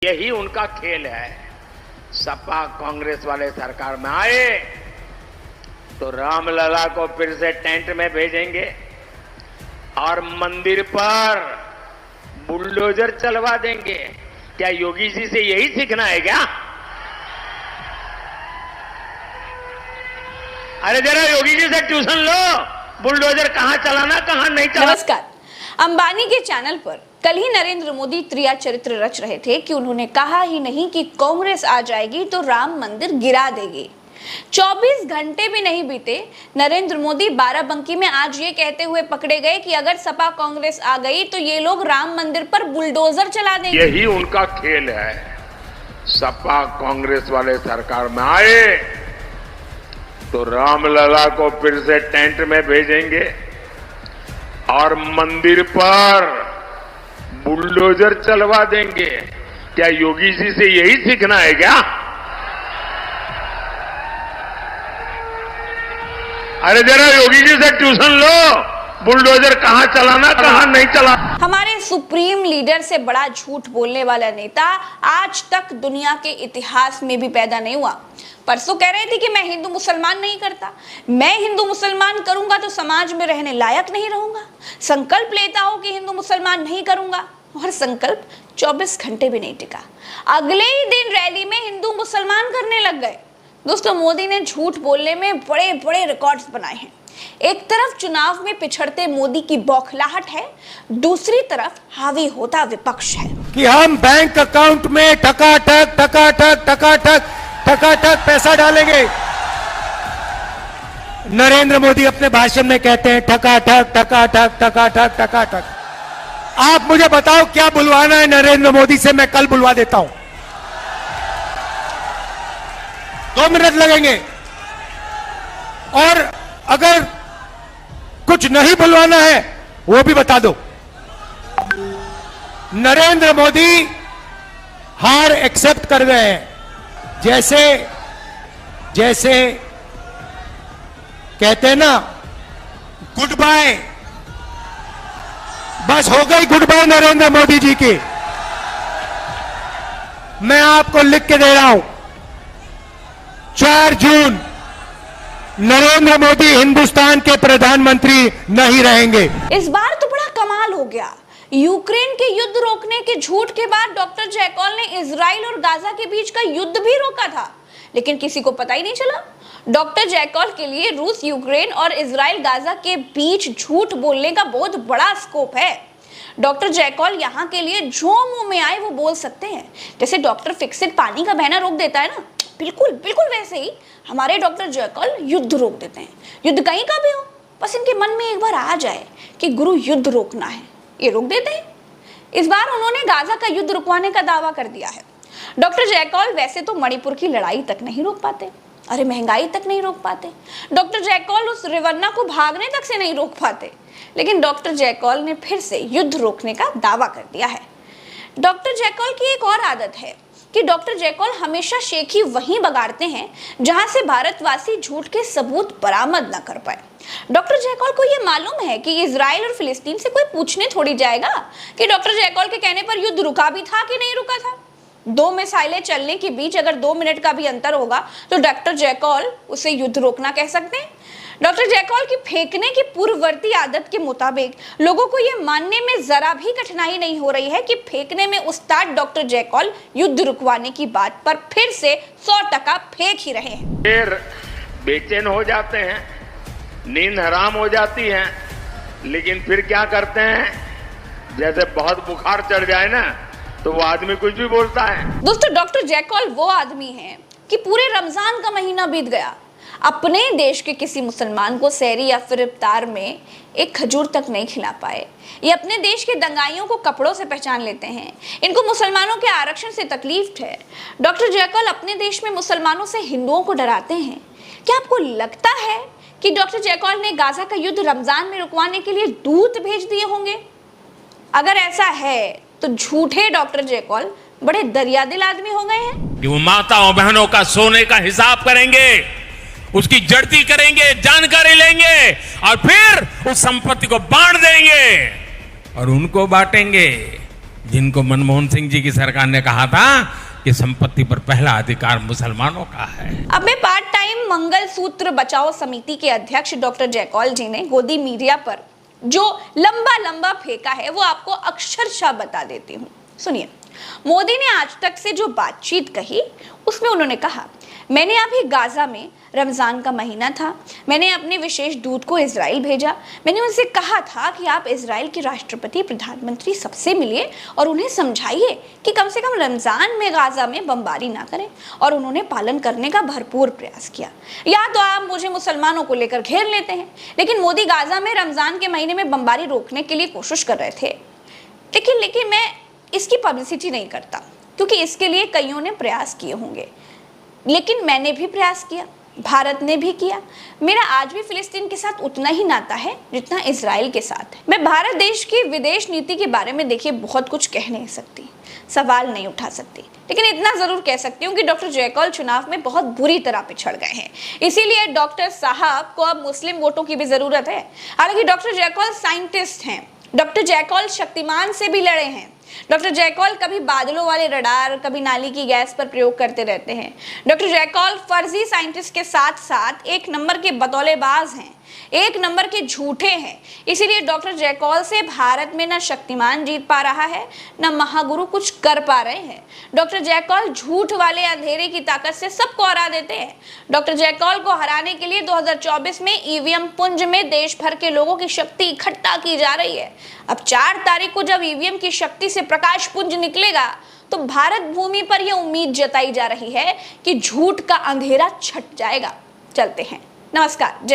यही उनका खेल है। सपा कांग्रेस वाले सरकार में आए तो रामलला को फिर से टेंट में भेजेंगे और मंदिर पर बुलडोजर चलवा देंगे। क्या योगी जी से यही सीखना है क्या? अरे जरा योगी जी से ट्यूशन लो, बुलडोजर कहां चलाना कहां नहीं चलाना। नमस्कार। अंबानी के चैनल पर कल ही नरेंद्र मोदी त्रिया चरित्र रच रहे थे कि उन्होंने कहा ही नहीं कि कांग्रेस आ जाएगी तो राम मंदिर गिरा देगी। 24 घंटे भी नहीं बीते, नरेंद्र मोदी बाराबंकी में आज ये कहते हुए पकड़े गए कि अगर सपा कांग्रेस आ गई तो ये लोग राम मंदिर पर बुलडोजर चला देंगे। यही उनका खेल है। सपा कांग्रेस वाले सरकार में आए तो रामलला को फिर से टेंट में भेजेंगे और मंदिर पर बुलडोजर चलवा देंगे। क्या योगी जी से यही सीखना है क्या? अरे जरा योगी जी से ट्यूशन लो, बुलडोजर कहां चलाना कहां नहीं चलाना। हमारे सुप्रीम लीडर से बड़ा झूठ बोलने वाला नेता आज तक दुनिया के इतिहास में भी पैदा नहीं हुआ। परसों कह रहे थे कि मैं हिंदू मुसलमान नहीं करता, मैं हिंदू मुसलमान करूंगा तो समाज में रहने लायक नहीं रहूंगा। संकल्प लेता हूं कि हिंदू मुसलमान नहीं करूंगा, और संकल्प 24 घंटे भी नहीं टिका। अगले ही दिन रैली में हिंदू मुसलमान करने लग गए। दोस्तों, मोदी ने झूठ बोलने में बड़े बड़े रिकॉर्ड्स बनाए हैं। एक तरफ चुनाव में पिछड़ते मोदी की बौखलाहट है, दूसरी तरफ हावी होता विपक्ष है कि हम बैंक अकाउंट में टकाटक टकाटक टकाटक टकाटक पैसा डालेंगे। नरेंद्र मोदी अपने भाषण में कहते हैं टकाटक टकाटक टकाटक टकाटक। आप मुझे बताओ क्या बुलवाना है नरेंद्र मोदी से, मैं कल बुलवा देता हूं। 2 मिनट लगेंगे। और अगर कुछ नहीं बुलवाना है वो भी बता दो। नरेंद्र मोदी हार एक्सेप्ट कर गए हैं। जैसे कहते हैं ना, गुड बाय, बस हो गई गुड बाय नरेंद्र मोदी जी की। मैं आपको लिख के दे रहा हूं, 4 जून नरेंद्र मोदी हिंदुस्तान के प्रधानमंत्री नहीं रहेंगे। इस बार तो बड़ा कमाल हो गया। यूक्रेन के युद्ध रोकने के झूठ के बाद डॉक्टर जयकॉल ने इजराइल और गाजा के बीच का युद्ध भी रोका था, लेकिन किसी को पता ही नहीं चला। डॉक्टर जयकॉल के लिए रूस, यूक्रेन और इजराइल गाजा के बीच झूठ बोलने का बहुत बड़ा स्कोप है। डॉक्टर जयकॉल यहाँ के लिए जो मुंह में आए वो बोल सकते हैं। जैसे डॉक्टर फिक्सिट पानी का बहना रोक देता है ना, बिल्कुल बिल्कुल वैसे ही हमारे डॉक्टर जयकॉल युद्ध रोक देते हैं। युद्ध कहीं का भी हो, बस इनके मन में एक बार आ जाए कि गुरु युद्ध रोकना है, ये रोक देते हैं। इस बार उन्होंने गाजा का युद्ध रुकवाने का दावा कर दिया है। डॉक्टर जयकॉल वैसे तो मणिपुर की लड़ाई तक नहीं रोक पाते, अरे महंगाई तक नहीं रोक पाते। डॉक्टर जयकॉल उस रिवन्ना को भागने तक से नहीं रोक पाते, लेकिन डॉक्टर जयकॉल ने फिर से युद्ध रोकने का दावा कर दिया है। डॉक्टर जयकॉल की एक और आदत है कि डॉक्टर जयकॉल हमेशा शेखी वहीं बगाड़ते हैं जहां से भारतवासी झूठ के सबूत बरामद न कर पाए। डॉक्टर जयकॉल को यह मालूम है कि इजराइल और फिलिस्तीन से कोई पूछने थोड़ी जाएगा कि डॉक्टर जयकॉल के कहने पर युद्ध रुका भी था कि नहीं रुका था। 2 मिसाइलें चलने के बीच अगर 2 मिनट का भी अंतर होगा तो डॉक्टर जयकॉल उसे युद्ध रोकना कह सकते हैं। डॉक्टर जयकॉल की फेंकने की पूर्ववर्ती आदत के मुताबिक लोगों को यह मानने में जरा भी कठिनाई नहीं हो रही है कि फेंकने में उस्ताद डॉक्टर जयकॉल युद्ध रुकवाने की बात पर फिर से 100% फेंक ही रहे हैं। फिर बेचैन हो जाते हैं, नींद हराम हो जाती है, लेकिन फिर क्या करते हैं, जैसे बहुत बुखार चढ़ जाए ना तो वो आदमी कुछ भी बोलता है। दोस्तों, डॉक्टर जयकॉल वो आदमी हैं कि पूरे रमजान का महीना बीत गया, अपने देश के किसी मुसलमान को सहरी या फिर इफ्तार में एक खजूर तक नहीं खिला पाए। ये अपने देश के दंगाइयों को कपड़ों से पहचान लेते हैं, इनको मुसलमानों के आरक्षण से तकलीफ है। डॉक्टर जयकॉल अपने देश में मुसलमानों से हिंदुओं को डराते हैं। क्या आपको लगता है कि डॉक्टर जयकॉल ने गाजा का युद्ध रमजान में रुकवाने के लिए दूत भेज दिए होंगे? अगर ऐसा है तो झूठे डॉक्टर जयकॉल बड़े दरियादिल आदमी हो गए हैं। वो माताओं बहनों का सोने का हिसाब करेंगे, उसकी जड़ती करेंगे, जानकारी लेंगे और फिर उस संपत्ति को बांट देंगे और उनको बांटेंगे। जिनको मनमोहन सिंह जी की सरकार ने कहा था कि संपत्ति पर पहला अधिकार मुसलमानों का है। अब मैं पार्ट टाइम मंगलसूत्र बचाओ समिति के अध्यक्ष डॉक्टर जयकौल जी ने गोदी मीडिया पर जो लंबा फेंका है वो आपको अक्षरशः बता देती हूँ। सुनिए, मोदी ने आज तक से जो बातचीत कही उसमें उन्होंने कहा, मैंने अभी गाजा में रमजान का महीना था, मैंने अपने विशेष दूत को इजराइल भेजा, मैंने उनसे कहा था कि आप इजराइल के राष्ट्रपति प्रधानमंत्री सबसे मिलिए और उन्हें समझाइए कि कम से कम रमजान में गाजा में बमबारी ना करें, और उन्होंने पालन करने का भरपूर प्रयास किया। या तो आप मुझे मुसलमानों को लेकर घेर लेते हैं, लेकिन मोदी गाजा में रमजान के महीने में बमबारी रोकने के लिए कोशिश कर रहे थे, लेकिन मैं इसकी पब्लिसिटी नहीं करता क्योंकि इसके लिए कईयों ने प्रयास किए होंगे, लेकिन मैंने भी प्रयास किया, भारत ने भी किया। मेरा आज भी फिलिस्तीन के साथ उतना ही नाता है जितना इजराइल के साथ है। मैं भारत देश की विदेश नीति के बारे में देखिए बहुत कुछ कह नहीं सकती, सवाल नहीं उठा सकती, लेकिन इतना जरूर कह सकती हूँ कि डॉक्टर जयकौल चुनाव में बहुत बुरी तरह पिछड़ गए हैं। इसीलिए डॉक्टर साहब को अब मुस्लिम वोटों की भी जरूरत है। हालांकि डॉक्टर जयकौल साइंटिस्ट हैं, डॉक्टर जयकौल शक्तिमान से भी लड़े हैं। डॉक्टर जयकौल कभी बादलों वाले रडार, कभी नाली की गैस पर प्रयोग करते रहते हैं। डॉक्टर जयकौल फर्जी साइंटिस्ट के साथ साथ एक नंबर के बतौलेबाज हैं, एक नंबर के झूठे हैं। इसीलिए डॉक्टर जयकौल से भारत में न शक्तिमान जीत पा रहा है, न महागुरु कुछ कर पा रहे हैं। डॉक्टर जयकौल झूठ वाले अंधेरे की ताकत से सबको हरा देते हैं। डॉक्टर जयकौल को हराने के लिए 2024 में ईवीएम पुंज में देश भर के लोगों की शक्ति इकट्ठा की जा रही है। अब 4 तारीख को जब ईवीएम की शक्ति से प्रकाश पुंज निकलेगा तो भारत भूमि पर यह उम्मीद जताई जा रही है कि झूठ का अंधेरा छट जाएगा। चलते हैं, नमस्कार।